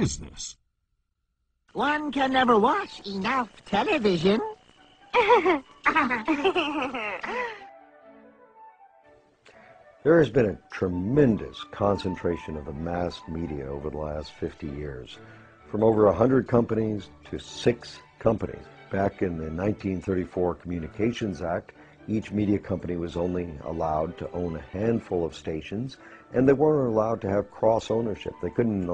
is this? One can never watch enough television. There has been a tremendous concentration of the mass media over the last 50 years, from over 100 companies to 6 companies. Back in the 1934 Communications Act, each media company was only allowed to own a handful of stations, and they weren't allowed to have cross-ownership. They couldn't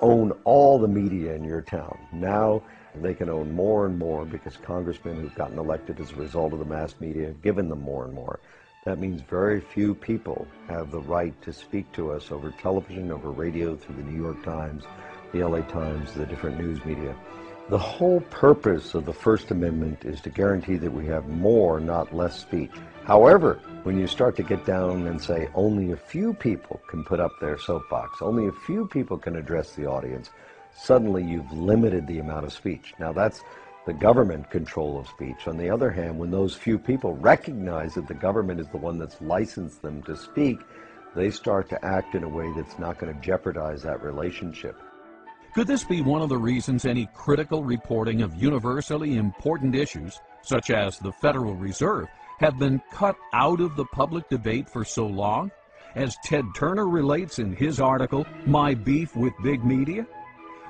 own all the media in your town. Now they can own more and more because congressmen who've gotten elected as a result of the mass media have given them more and more. That means very few people have the right to speak to us over television, over radio, through the New York Times, the LA Times, the different news media. The whole purpose of the First Amendment is to guarantee that we have more, not less speech. However, when you start to get down and say only a few people can put up their soapbox, only a few people can address the audience, suddenly you've limited the amount of speech. Now that's the government control of speech. On the other hand, when those few people recognize that the government is the one that's licensed them to speak, they start to act in a way that's not going to jeopardize that relationship. Could this be one of the reasons any critical reporting of universally important issues, such as the Federal Reserve, have been cut out of the public debate for so long? As Ted Turner relates in his article, My Beef with Big Media?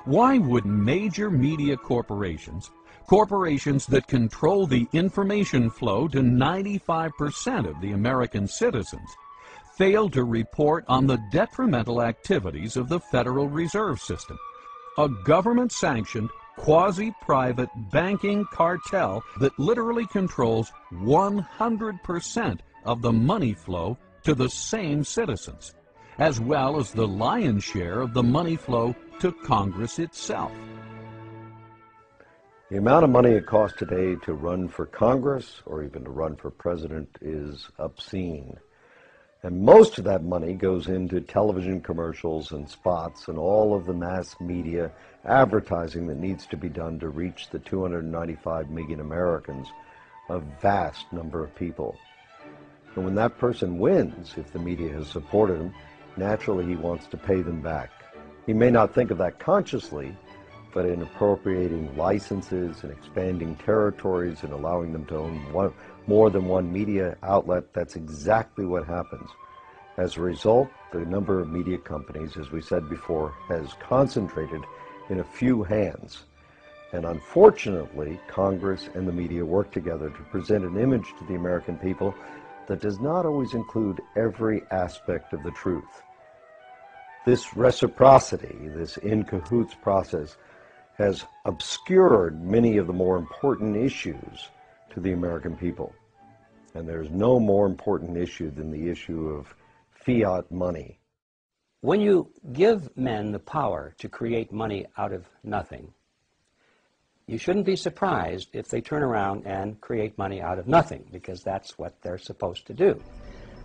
Why would major media corporations that control the information flow to 95% of the American citizens, fail to report on the detrimental activities of the Federal Reserve System, a government-sanctioned, quasi-private banking cartel that literally controls 100% of the money flow to the same citizens, as well as the lion's share of the money flow to Congress itself? The amount of money it costs today to run for Congress or even to run for president is obscene. And most of that money goes into television commercials and spots and all of the mass media advertising that needs to be done to reach the 295 million Americans, a vast number of people. And when that person wins, if the media has supported him, naturally he wants to pay them back. He may not think of that consciously, but in appropriating licenses and expanding territories and allowing them to own more than one media outlet, that's exactly what happens. As a result, the number of media companies, as we said before, has concentrated in a few hands. And unfortunately, Congress and the media work together to present an image to the American people that does not always include every aspect of the truth. This reciprocity, this in cahoots process, has obscured many of the more important issues to the American people. And there's no more important issue than the issue of fiat money. When you give men the power to create money out of nothing, you shouldn't be surprised if they turn around and create money out of nothing, because that's what they're supposed to do.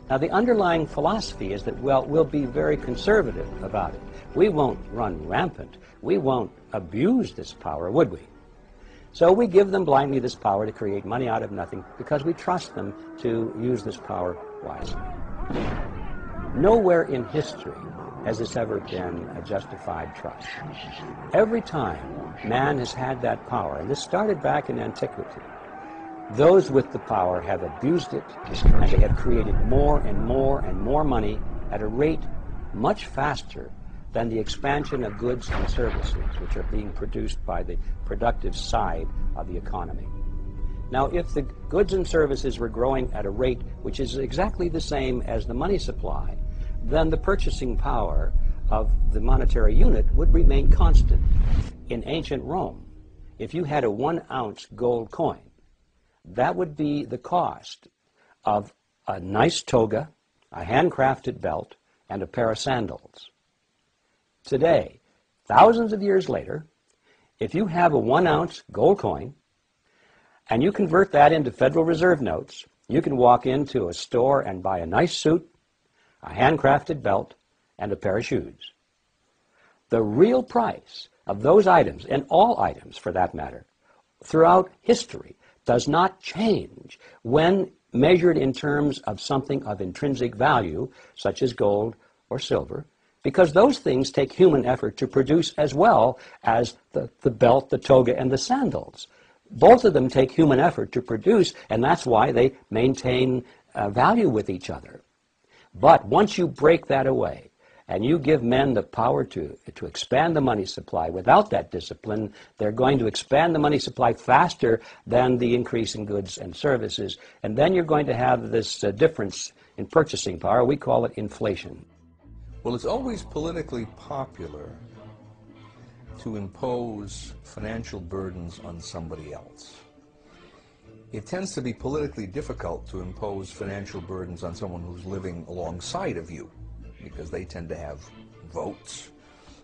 Now, the underlying philosophy is that, well, we'll be very conservative about it. We won't run rampant. We won't abuse this power, would we? So we give them blindly this power to create money out of nothing because we trust them to use this power wisely. Nowhere in history has this ever been a justified trust. Every time man has had that power, and this started back in antiquity, those with the power have abused it, and they have created more and more and more money at a rate much faster than the expansion of goods and services which are being produced by the productive side of the economy. Now, if the goods and services were growing at a rate which is exactly the same as the money supply, then the purchasing power of the monetary unit would remain constant. In ancient Rome, if you had a 1-ounce gold coin, that would be the cost of a nice toga, a handcrafted belt, and a pair of sandals. Today, thousands of years later, if you have a 1-ounce gold coin and you convert that into Federal Reserve notes, you can walk into a store and buy a nice suit, a handcrafted belt, and a pair of shoes. The real price of those items, and all items for that matter, throughout history, does not change when measured in terms of something of intrinsic value, such as gold or silver, because those things take human effort to produce as well as the belt, the toga, and the sandals. Both of them take human effort to produce, and that's why they maintain value with each other. But once you break that away, and you give men the power to expand the money supply without that discipline, they're going to expand the money supply faster than the increase in goods and services. And then you're going to have this difference in purchasing power. We call it inflation. Well, it's always politically popular to impose financial burdens on somebody else. It tends to be politically difficult to impose financial burdens on someone who's living alongside of you, because they tend to have votes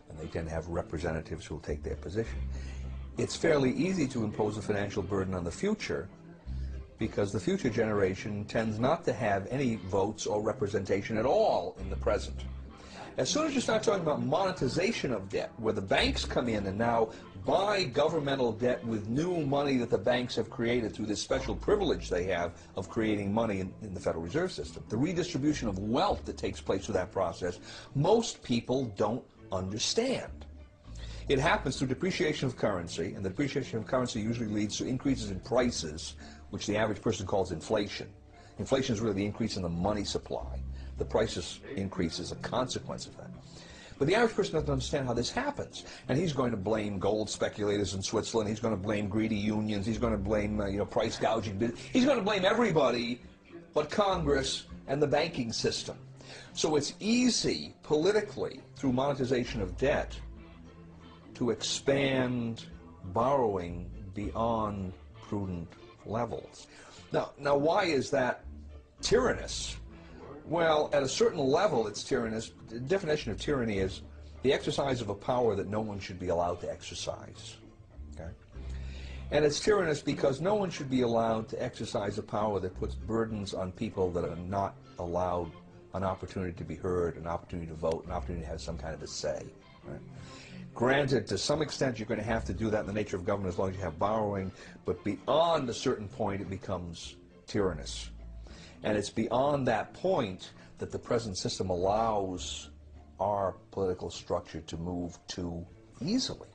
and they tend to have representatives who will take their position. It's fairly easy to impose a financial burden on the future because the future generation tends not to have any votes or representation at all in the present. As soon as you start talking about monetization of debt, where the banks come in and now buy governmental debt with new money that the banks have created through this special privilege they have of creating money in the Federal Reserve System, the redistribution of wealth that takes place through that process, most people don't understand. It happens through depreciation of currency, and the depreciation of currency usually leads to increases in prices, which the average person calls inflation. Inflation is really the increase in the money supply. The prices increase as a consequence of that. But the average person doesn't understand how this happens, and he's going to blame gold speculators in Switzerland. He's going to blame greedy unions. He's going to blame price gouging. He's going to blame everybody but Congress and the banking system. So it's easy politically through monetization of debt to expand borrowing beyond prudent levels. Now, why is that tyrannous? Well, at a certain level, it's tyrannous. The definition of tyranny is the exercise of a power that no one should be allowed to exercise. Okay? And it's tyrannous because no one should be allowed to exercise a power that puts burdens on people that are not allowed an opportunity to be heard, an opportunity to vote, an opportunity to have some kind of a say. Right? Granted, to some extent, you're going to have to do that in the nature of government as long as you have borrowing, but beyond a certain point, it becomes tyrannous. And it's beyond that point that the present system allows our political structure to move too easily.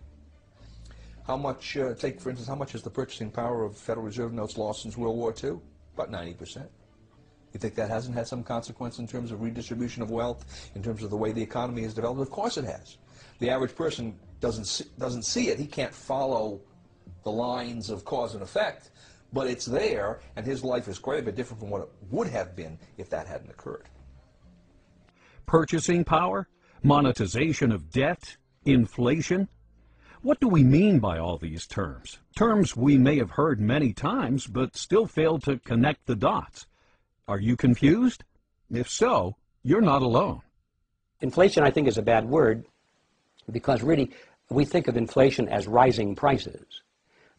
How much, take for instance, how much is the purchasing power of Federal Reserve notes lost since World War II? About 90%. You think that hasn't had some consequence in terms of redistribution of wealth, in terms of the way the economy has developed? Of course it has. The average person doesn't see it. He can't follow the lines of cause and effect. But it's there, and his life is quite a bit different from what it would have been if that hadn't occurred. Purchasing power, monetization of debt, inflation. What do we mean by all these terms? Terms we may have heard many times, but still fail to connect the dots. Are you confused? If so, you're not alone. Inflation, I think, is a bad word because really we think of inflation as rising prices.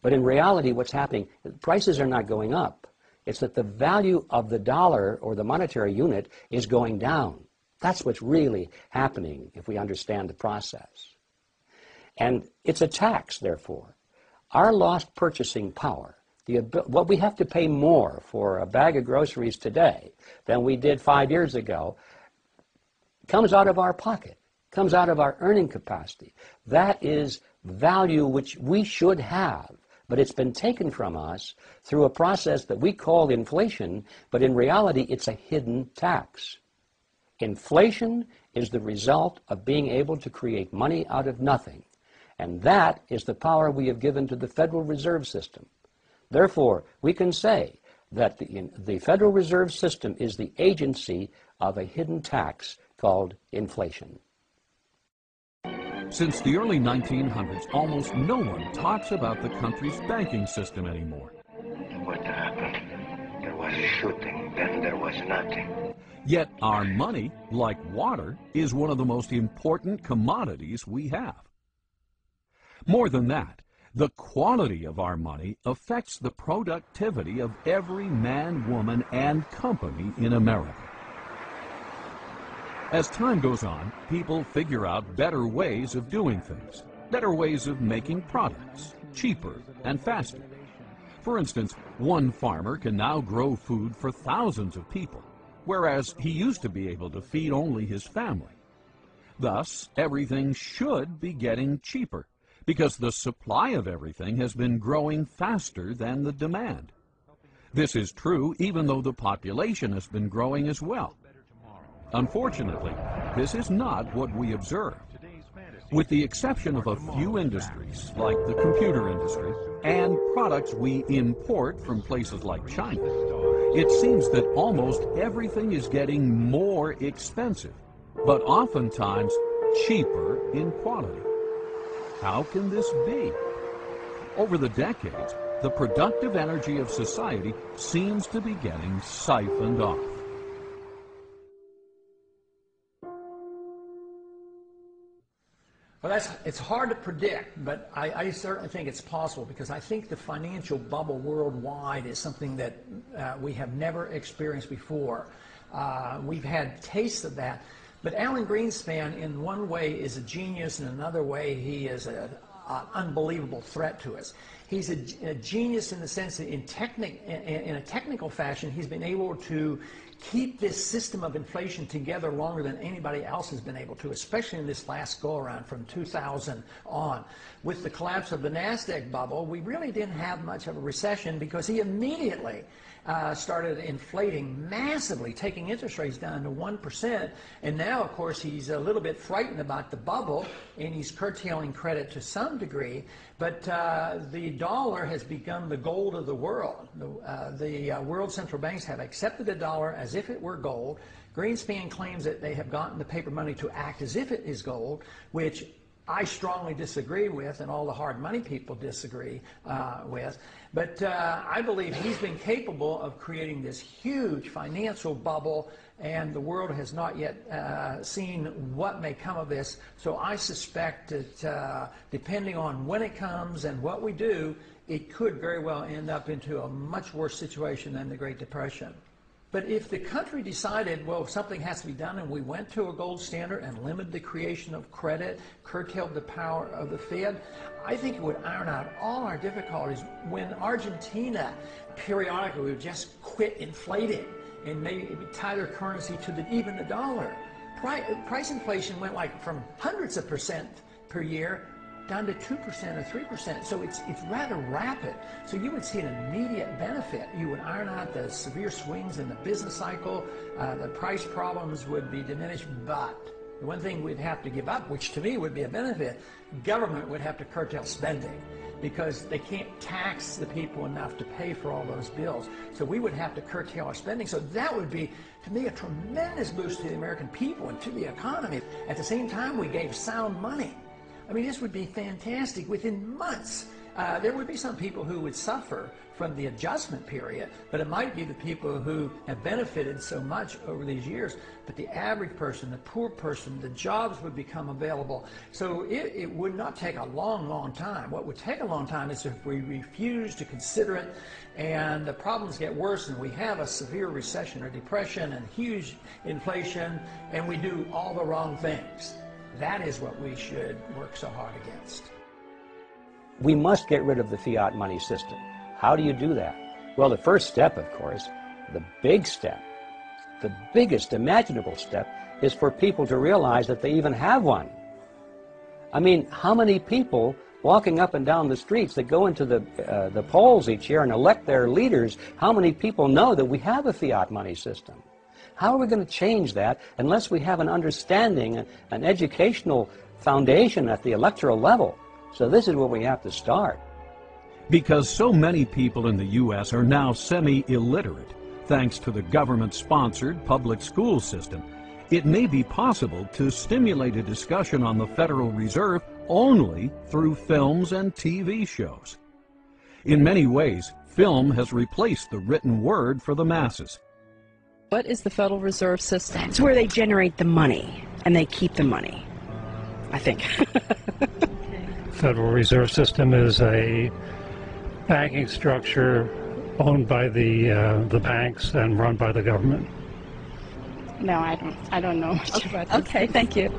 But in reality, what's happening, prices are not going up. It's that the value of the dollar or the monetary unit is going down. That's what's really happening if we understand the process. And it's a tax, therefore. Our lost purchasing power, what we have to pay more for a bag of groceries today than we did 5 years ago, comes out of our pocket, comes out of our earning capacity. That is value which we should have. But it's been taken from us through a process that we call inflation, but in reality it's a hidden tax. Inflation is the result of being able to create money out of nothing, and that is the power we have given to the Federal Reserve System. Therefore, we can say that the Federal Reserve System is the agency of a hidden tax called inflation. Since the early 1900s, almost no one talks about the country's banking system anymore. What happened? There was a shooting, then there was nothing. Yet our money, like water, is one of the most important commodities we have. More than that, the quality of our money affects the productivity of every man, woman, and company in America. As time goes on, people figure out better ways of doing things, better ways of making products, cheaper and faster. For instance, one farmer can now grow food for thousands of people, whereas he used to be able to feed only his family. Thus, everything should be getting cheaper, because the supply of everything has been growing faster than the demand. This is true even though the population has been growing as well. Unfortunately, this is not what we observe. With the exception of a few industries, like the computer industry, and products we import from places like China, it seems that almost everything is getting more expensive, but oftentimes cheaper in quality. How can this be? Over the decades, the productive energy of society seems to be getting siphoned off. Well, it's hard to predict, but I certainly think it's possible, because I think the financial bubble worldwide is something that we have never experienced before. We've had tastes of that, but Alan Greenspan in one way is a genius, in another way he is an unbelievable threat to us. He's a genius in the sense that in a technical fashion he's been able to keep this system of inflation together longer than anybody else has been able to, especially in this last go-around from 2000 on. With the collapse of the NASDAQ bubble, we really didn't have much of a recession because he immediately started inflating massively, taking interest rates down to 1%. And now, of course, he's a little bit frightened about the bubble, and he's curtailing credit to some degree. But the dollar has become the gold of the world. The world central banks have accepted the dollar as if it were gold. Greenspan claims that they have gotten the paper money to act as if it is gold, which I strongly disagree with, and all the hard money people disagree with. But I believe he's been capable of creating this huge financial bubble, and the world has not yet seen what may come of this. So I suspect that depending on when it comes and what we do, it could very well end up into a much worse situation than the Great Depression. But if the country decided, well, something has to be done, and we went to a gold standard and limited the creation of credit, curtailed the power of the Fed, I think it would iron out all our difficulties. When Argentina periodically would just quit inflating and maybe tie their currency to even the dollar, price inflation went like from hundreds of percent per year down to 2% or 3%. So it's rather rapid. So you would see an immediate benefit. You would iron out the severe swings in the business cycle. The price problems would be diminished. But the one thing we'd have to give up, which to me would be a benefit, government would have to curtail spending, because they can't tax the people enough to pay for all those bills. So we would have to curtail our spending. So that would be, to me, a tremendous boost to the American people and to the economy. At the same time, we gave sound money. I mean, this would be fantastic. Within months, there would be some people who would suffer from the adjustment period, but it might be the people who have benefited so much over these years. But the average person, the poor person, the jobs would become available. So it would not take a long, long time. What would take a long time is if we refuse to consider it and the problems get worse and we have a severe recession or depression and huge inflation and we do all the wrong things. That is what we should work so hard against. We must get rid of the fiat money system. How do you do that? Well, the first step, of course, the big step, the biggest imaginable step, is for people to realize that they even have one. I mean, how many people walking up and down the streets that go into the polls each year and elect their leaders, how many people know that we have a fiat money system? How are we going to change that unless we have an understanding, an educational foundation at the electoral level? So this is where we have to start. Because so many people in the U.S. are now semi-illiterate, thanks to the government-sponsored public school system, it may be possible to stimulate a discussion on the Federal Reserve only through films and TV shows. In many ways, film has replaced the written word for the masses. What is the Federal Reserve System? It's where they generate the money, and they keep the money, I think. Federal Reserve System is a banking structure owned by the banks and run by the government. No, I don't know much about this. Okay, thank you.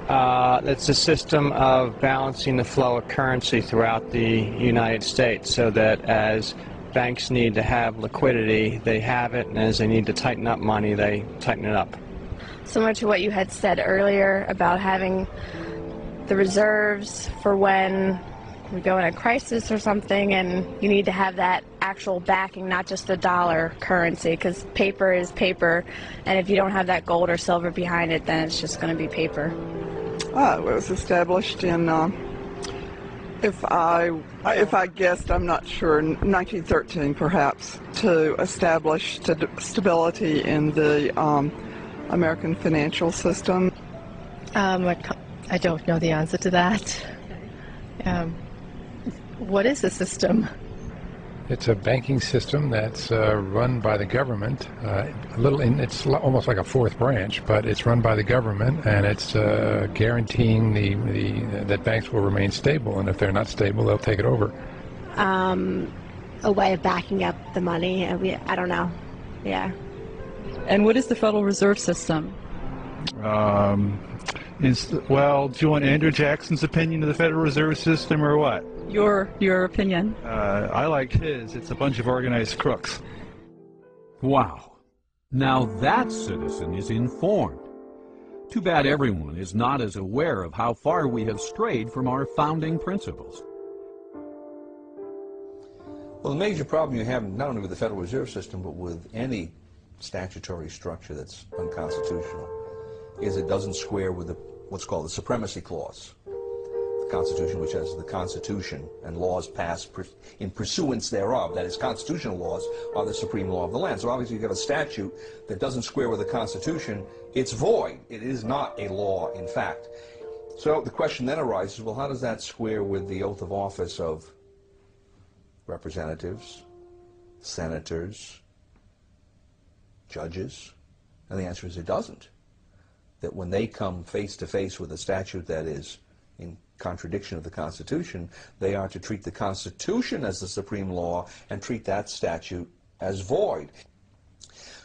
It's a system of balancing the flow of currency throughout the United States so that as banks need to have liquidity, they have it, and as they need to tighten up money, they tighten it up. Similar to what you had said earlier about having the reserves for when we go in a crisis or something, and you need to have that actual backing, not just the dollar currency, because paper is paper, and if you don't have that gold or silver behind it, then it's just going to be paper. It was established in, if I guessed, I'm not sure, 1913 perhaps, to establish stability in the American financial system. I don't know the answer to that. What is the system? It's a banking system that's run by the government. It's almost like a fourth branch, but it's run by the government, and it's guaranteeing that banks will remain stable. And if they're not stable, they'll take it over. A way of backing up the money. I don't know. Yeah. And what is the Federal Reserve System? Well, do you want Andrew Jackson's opinion of the Federal Reserve System or what? Your opinion. I like his. It's a bunch of organized crooks. Wow. Now that citizen is informed. Too bad everyone is not as aware of how far we have strayed from our founding principles. Well, the major problem you have not only with the Federal Reserve System, but with any statutory structure that's unconstitutional, is it doesn't square with what's called the Supremacy Clause. The Constitution, which has the Constitution and laws passed in pursuance thereof, that is, constitutional laws, are the supreme law of the land. So obviously you have a statute that doesn't square with the Constitution, it's void. It is not a law, in fact. So the question then arises, well, how does that square with the oath of office of representatives, senators, judges? And the answer is it doesn't. That when they come face to face with a statute that is in contradiction of the Constitution, they are to treat the Constitution as the supreme law and treat that statute as void.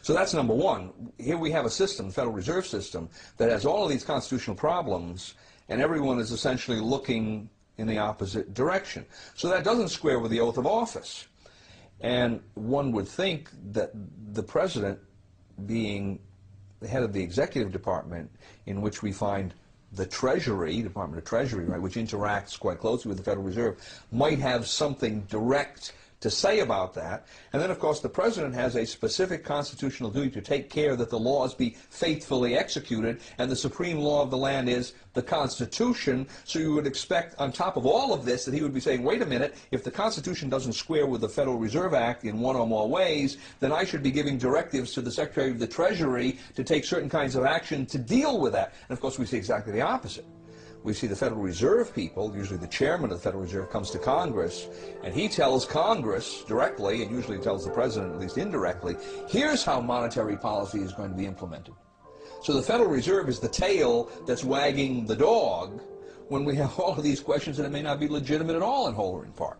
So that's number one. Here we have a system, the Federal Reserve System, that has all of these constitutional problems, and everyone is essentially looking in the opposite direction. So that doesn't square with the oath of office. And one would think that the president, being the head of the executive department, in which we find the Treasury, Department of Treasury, right, which interacts quite closely with the Federal Reserve, might have something direct to say about that. And then, of course, the president has a specific constitutional duty to take care that the laws be faithfully executed, and the supreme law of the land is the Constitution. So you would expect, on top of all of this, that he would be saying, wait a minute, if the Constitution doesn't square with the Federal Reserve Act in one or more ways, then I should be giving directives to the Secretary of the Treasury to take certain kinds of action to deal with that. And, of course, we see exactly the opposite. We see the Federal Reserve people, usually the chairman of the Federal Reserve comes to Congress, and he tells Congress directly, and usually tells the president at least indirectly, here's how monetary policy is going to be implemented. So the Federal Reserve is the tail that's wagging the dog when we have all of these questions, and it may not be legitimate at all in whole or in part.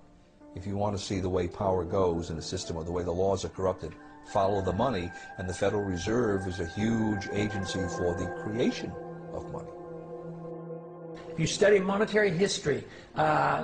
If you want to see the way power goes in a system or the way the laws are corrupted, follow the money, and the Federal Reserve is a huge agency for the creation of money. If you study monetary history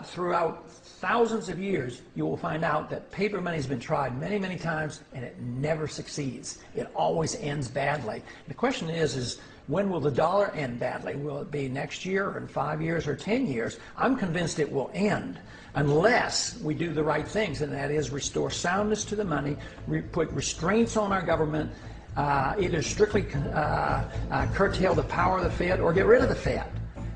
throughout thousands of years, you will find out that paper money has been tried many, many times, and it never succeeds. It always ends badly. The question is when will the dollar end badly? Will it be next year, or in 5 years, or 10 years? I'm convinced it will end unless we do the right things, and that is restore soundness to the money, put restraints on our government, either strictly curtail the power of the Fed or get rid of the Fed.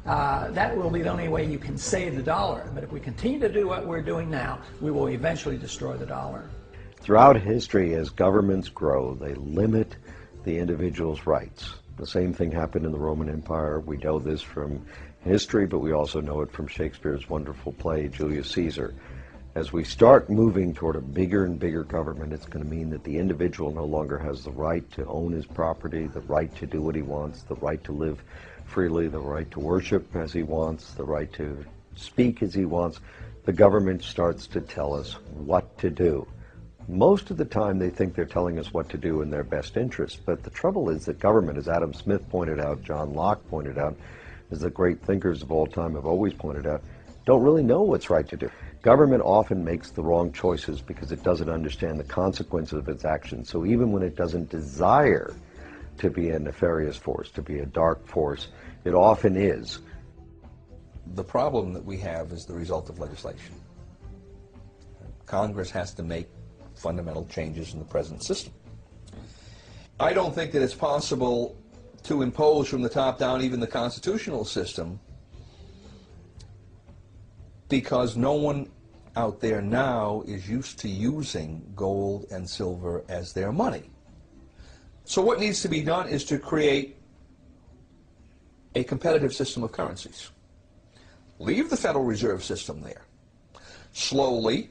That will be the only way you can save the dollar. But if we continue to do what we're doing now, we will eventually destroy the dollar. Throughout history, as governments grow, they limit the individual's rights. The same thing happened in the Roman Empire. We know this from history, but we also know it from Shakespeare's wonderful play, Julius Caesar. As we start moving toward a bigger and bigger government, it's going to mean that the individual no longer has the right to own his property, the right to do what he wants, the right to live freely, the right to worship as he wants, the right to speak as he wants. The government starts to tell us what to do. Most of the time they think they're telling us what to do in their best interest, but the trouble is that government, as Adam Smith pointed out, John Locke pointed out, as the great thinkers of all time have always pointed out, don't really know what's right to do. Government often makes the wrong choices because it doesn't understand the consequences of its actions. So even when it doesn't desire to be a nefarious force, to be a dark force. It often is. The problem that we have is the result of legislation. Congress has to make fundamental changes in the present system. I don't think that it's possible to impose from the top down even the constitutional system, because no one out there now is used to using gold and silver as their money. So what needs to be done is to create a competitive system of currencies. Leave the Federal Reserve System there. Slowly,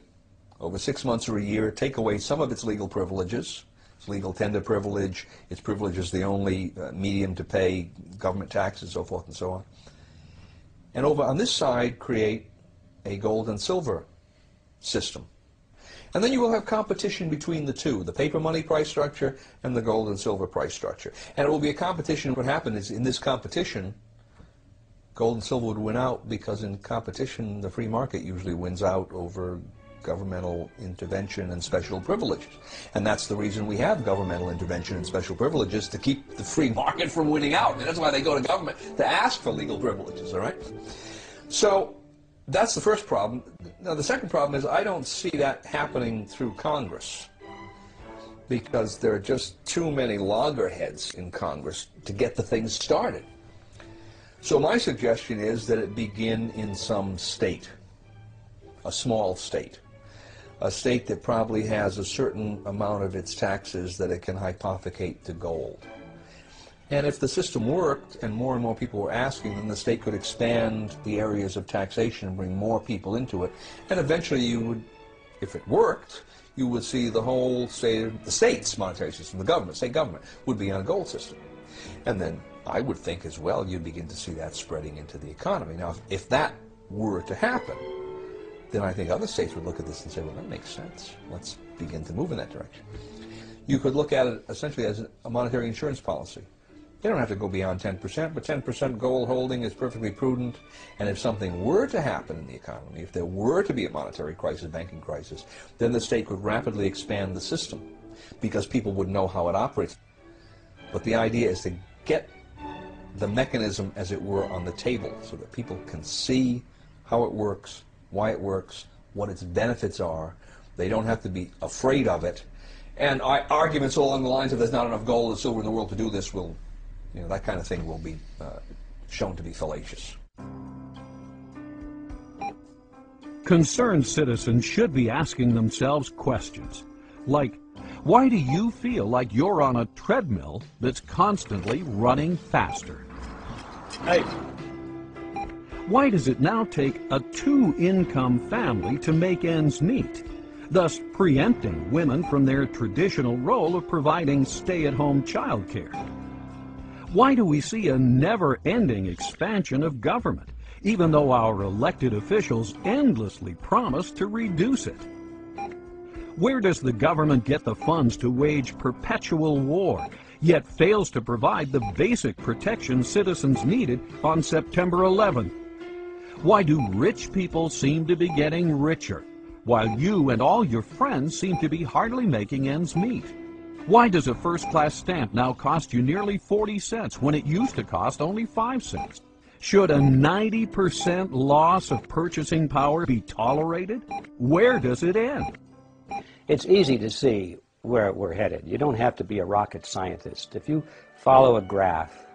over 6 months or a year, take away some of its legal privileges. Its legal tender privilege, its privilege is the only medium to pay government taxes, so forth and so on. And over on this side, create a gold and silver system. And then you will have competition between the two, the paper money price structure and the gold and silver price structure. And it will be a competition. What happened is, in this competition, gold and silver would win out, because in competition, the free market usually wins out over governmental intervention and special privileges. And that's the reason we have governmental intervention and special privileges, to keep the free market from winning out. And that's why they go to government, to ask for legal privileges, all right? So that's the first problem. Now, the second problem is, I don't see that happening through Congress, because there are just too many loggerheads in Congress to get the thing started. So my suggestion is that it begin in some state, a small state, a state that probably has a certain amount of its taxes that it can hypothecate to gold. And if the system worked and more people were asking, then the state could expand the areas of taxation and bring more people into it. And eventually you would, if it worked, you would see the whole state, the state's monetary system, the government, state government, would be on a gold system. And then I would think as well, you'd begin to see that spreading into the economy. Now, if that were to happen, then I think other states would look at this and say, well, that makes sense. Let's begin to move in that direction. You could look at it essentially as a monetary insurance policy. You don't have to go beyond 10%, but 10% gold holding is perfectly prudent. And if something were to happen in the economy, if there were to be a monetary crisis, banking crisis, then the state could rapidly expand the system, because people would know how it operates. But the idea is to get the mechanism, as it were, on the table, so that people can see how it works, why it works, what its benefits are. They don't have to be afraid of it. And arguments along the lines of there's not enough gold and silver in the world to do this will, that kind of thing will be shown to be fallacious. Concerned citizens should be asking themselves questions like, why do you feel like you're on a treadmill that's constantly running faster? Hey. Why does it now take a two-income family to make ends meet, thus preempting women from their traditional role of providing stay-at-home child care? Why do we see a never-ending expansion of government, even though our elected officials endlessly promise to reduce it? Where does the government get the funds to wage perpetual war, yet fails to provide the basic protection citizens needed on September 11th? Why do rich people seem to be getting richer, while you and all your friends seem to be hardly making ends meet? Why does a first-class stamp now cost you nearly 40 cents when it used to cost only 5 cents? Should a 90% loss of purchasing power be tolerated? Where does it end? It's easy to see where we're headed. You don't have to be a rocket scientist. If you follow a graph,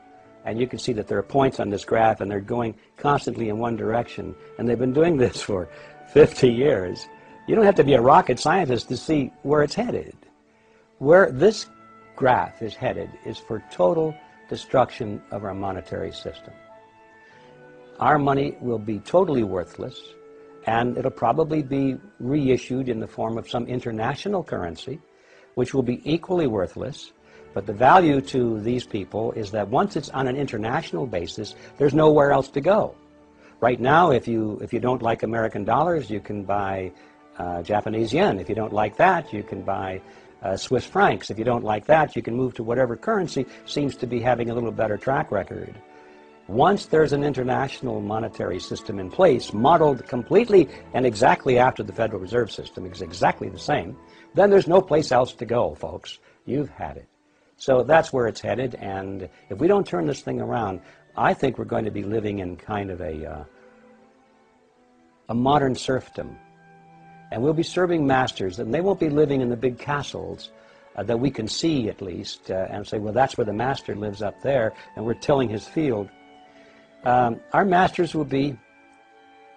and you can see that there are points on this graph and they're going constantly in one direction, and they've been doing this for 50 years, you don't have to be a rocket scientist to see where it's headed. Where this graph is headed is for total destruction of our monetary system. Our money will be totally worthless, and it'll probably be reissued in the form of some international currency, which will be equally worthless. But the value to these people is that once it's on an international basis, there's nowhere else to go. Right now, if you don't like American dollars, you can buy Japanese yen. If you don't like that, you can buy Swiss francs. If you don't like that, you can move to whatever currency seems to be having a little better track record. Once there's an international monetary system in place, modeled completely and exactly after the Federal Reserve System, is exactly the same, then there's no place else to go, folks. You've had it. So that's where it's headed, and if we don't turn this thing around, I think we're going to be living in kind of a modern serfdom. And we'll be serving masters, and they won't be living in the big castles that we can see, at least, and say, well, that's where the master lives up there, and we're tilling his field. Our masters will be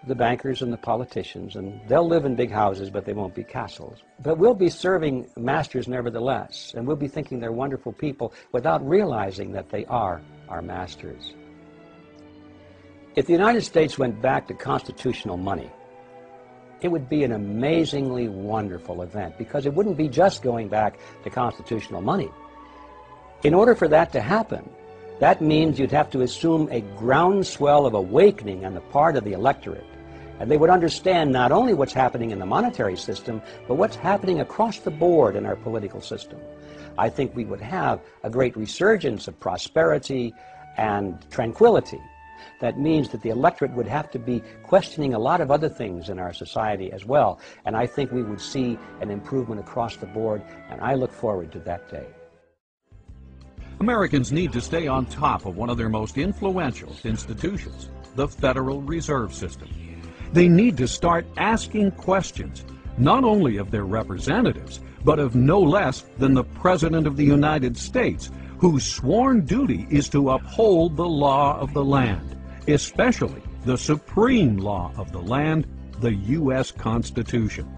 the bankers and the politicians, and they'll live in big houses, but they won't be castles. But we'll be serving masters nevertheless, and we'll be thinking they're wonderful people without realizing that they are our masters. If the United States went back to constitutional money, it would be an amazingly wonderful event, because it wouldn't be just going back to constitutional money. In order for that to happen, that means you'd have to assume a groundswell of awakening on the part of the electorate. And they would understand not only what's happening in the monetary system, but what's happening across the board in our political system. I think we would have a great resurgence of prosperity and tranquility. That means that the electorate would have to be questioning a lot of other things in our society as well. And I think we would see an improvement across the board, and I look forward to that day. Americans need to stay on top of one of their most influential institutions, the Federal Reserve System. They need to start asking questions, not only of their representatives, but of no less than the President of the United States, whose sworn duty is to uphold the law of the land, especially the supreme law of the land, the U.S. Constitution.